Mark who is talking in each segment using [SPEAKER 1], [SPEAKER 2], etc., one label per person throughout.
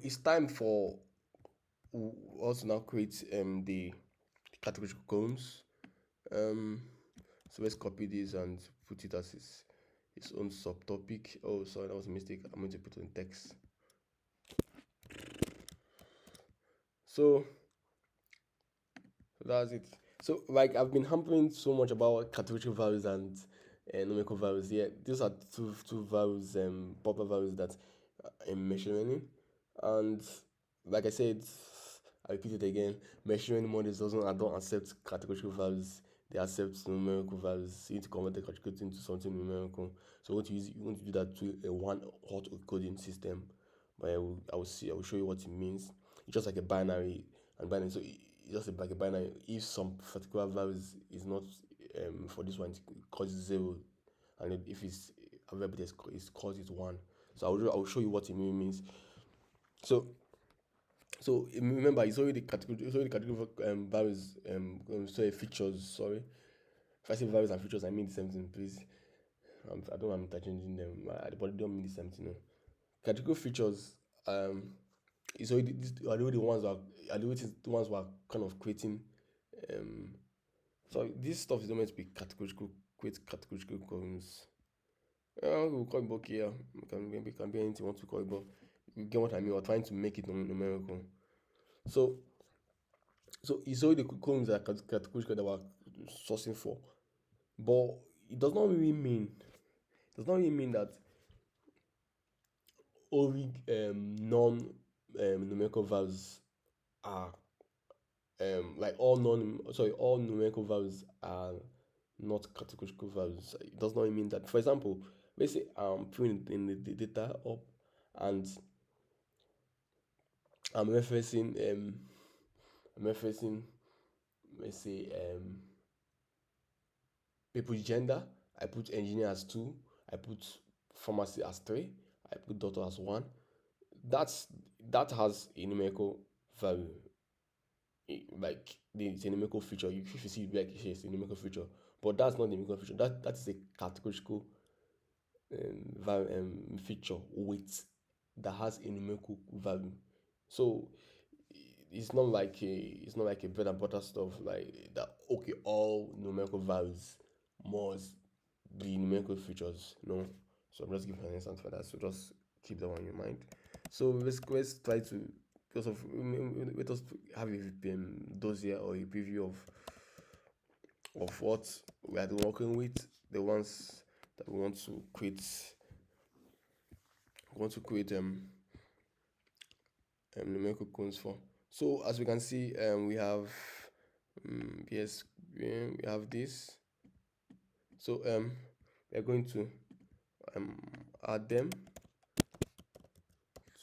[SPEAKER 1] it's time for us to now create the categorical columns. So let's copy this and put it as its own subtopic. Oh, sorry, that was a mistake. I'm going to put it in text. So that's it. So like I've been hampering so much about categorical values and numerical values. Yeah, these are two values, popular values that in machine learning, and like I said, I repeat it again. Machine learning models don't accept categorical values. They accept numerical values. You need to convert the category into something numerical. So you want to do that to a one hot coding system. But I will show you what it means. It's just like a binary and binary. So it's just like a binary. If some particular value is not for this one, it causes 0, and then if it's available, it causes 1. So I will show you what it means. So remember, it's already category values sorry, features. Sorry, if I say values and features, I mean the same thing. Please, I don't want interchanging them, but they don't mean the same thing. No. Category features is already are the ones that the ones who are kind of creating so this stuff is not meant to be categorical, create categorical columns. We'll call it book here. It can be anything you want to call it, but you get what I mean. We're trying to make it numerical. So it's already the columns that are categorical that we're sourcing for. But it does not really mean that only non numerical values are like all numerical values are not categorical values. It does not mean that. For example, let's say I'm putting in the data up and I'm referencing let's say people's gender. I put engineer as 2, I put pharmacy as 3, I put doctor as 1. That's that has a numerical value. Like it's a numerical feature. If you see it, like it's a numerical feature, but that's not the numerical feature. That is a categorical feature with that has a numerical value. So it's not like a bread and butter stuff like that. Okay, all numerical values must be numerical features. No, so I'm just giving an instance for that. So just keep that one in your mind. So let's try to because of let us have a dossier or a preview of what we are working with, the ones that we want to create. We want to create numerical cones for. So as we can see, we have yes, we have this. So we are going to add them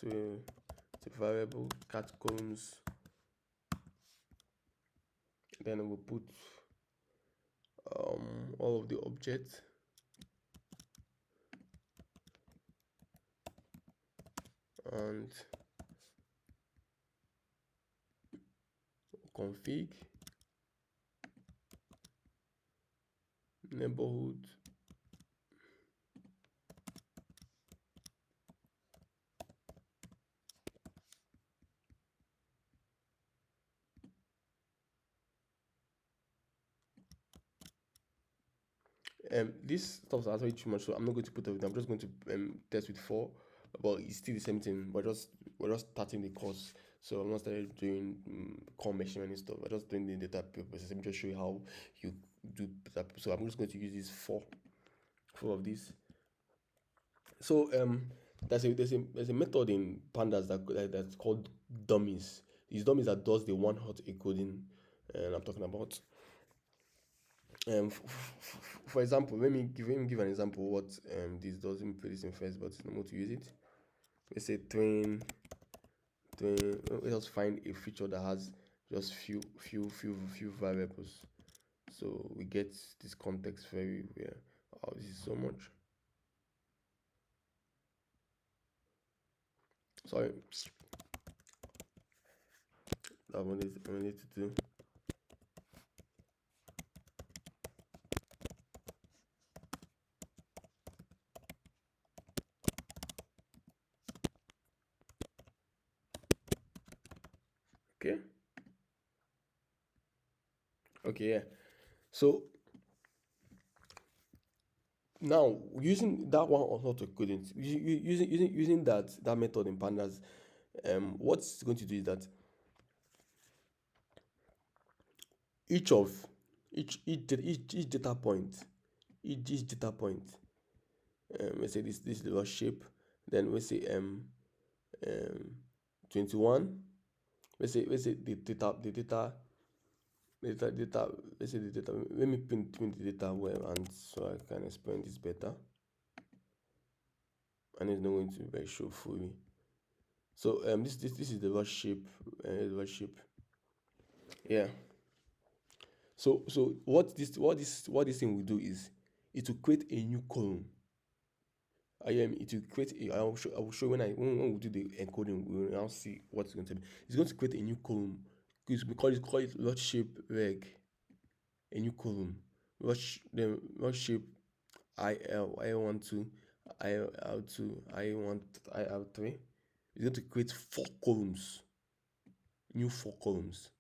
[SPEAKER 1] to variable cat columns. Then we'll put all of the objects and config neighborhood this stuff is actually too much, so I'm not going to put everything. I'm just going to test with 4, but it's still the same thing. We're just starting the course, so I'm not started doing core machine learning stuff. We're just doing the data processing. Let me just show you how you do that. So I'm just going to use these four of these. So there's a method in pandas that's called dummies. These dummies that does the one hot encoding, and I'm talking about. For example, let me give an example of what this does. Let me put this in first, but I'm going to use it. Let's say let us find a feature that has just few variables, so we get this context very well. Oh, this is so much. Sorry, that one is I need to do. Okay. Okay, yeah. So now using that one on auto coding, using that method in pandas, what's it's going to do is that each of each data point, each data point, let's say this is the lost shape, then we say um 21. Let's say the data, let's say the data, let me print the data well, and so I can explain this better, and it's not going to be very show fully. So this is the lost shape, the lost shape. Yeah. So what this thing will do is it will create a new column. It will create I will show when we do the encoding, we will now see what's going to be. It's going to create a new column. We call it lot shape reg, a new column. Then lot shape I12, IL2, I1, IL3. It's going to create four columns, new four columns.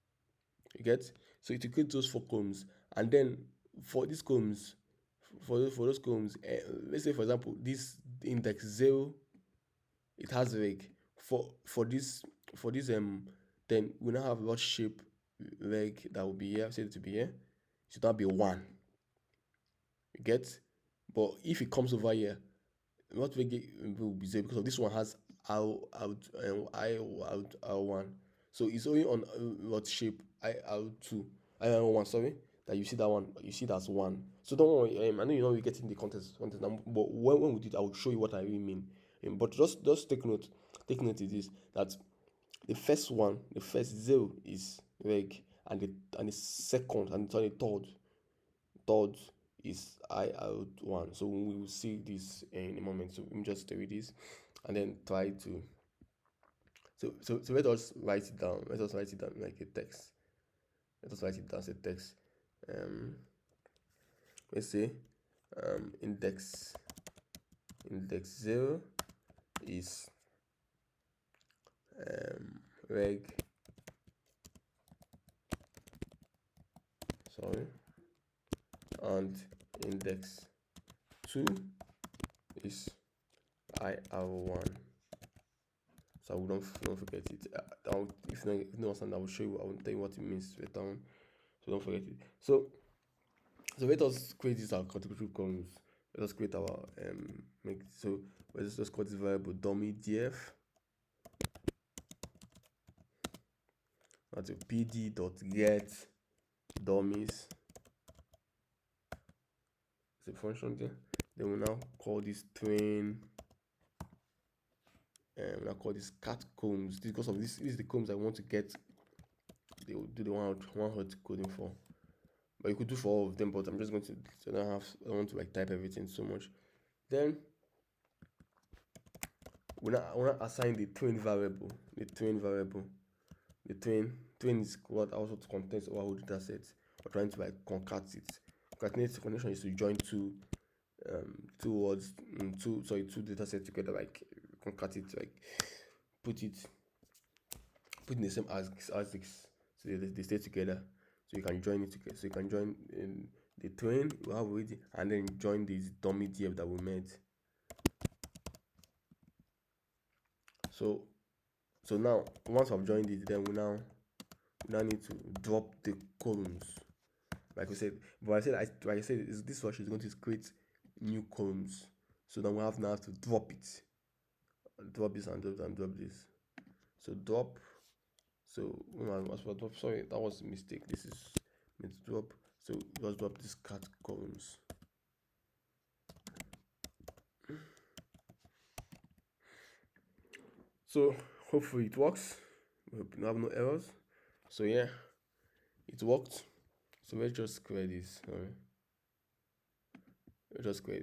[SPEAKER 1] You get? So it will create those four columns, and then for these columns, for those columns, let's say for example, this index 0, it has reg. For this then we now have what shape reg that will be here, say it to be here. It should not be 1. You get? But if it comes over here, what reg will be 0, because of this one has I out 1. So it's only on what shape I out 2, I out 1, sorry, that you see that one, you see that's 1. So don't worry, I know you're getting the context now, but when we do it, I will show you what I really mean. But just take note of this, that the first 0 is reg, and the second, and the third is I out 1. So we will see this in a moment. So let me just read this and then try to. So let us write it down. Let us write it down like a text. Let us write it down as a text. Um, let's say index 0 is reg, sorry, and index 2 is I out 1. So I will don't forget it. If you don't understand, I will show you. I will tell you what it means later on. So don't forget it. So let us create these our category columns. Let us create our let's just call this variable dummy df. That's a pd.get dummies. It's a function there. Then we now call this train. We now call this cat combs. Because of this is the combs I want to get. They will do the one hot coding for. But you could do for all of them, but I'm just going to, so I don't want to like type everything so much. Then we now assign the train variable. The train is what also contains our whole data set. We're trying to like concat it. Concatenation is to join two words, two data sets together, like concat it, like put in the same ASICs, so they stay together. So you can join it together. So you can join the train we have already, and then join this dummy df that we made. So now once I've joined it, then we now need to drop the columns, like we said. But I said this function is going to create new columns. So then we now have to drop it, drop this and drop this. So drop. So drop. Sorry, that was a mistake. This is meant to drop. So let's drop this cat columns. So hopefully it works. We hope you have no errors. So yeah, it worked. So let's just create this. Let's just create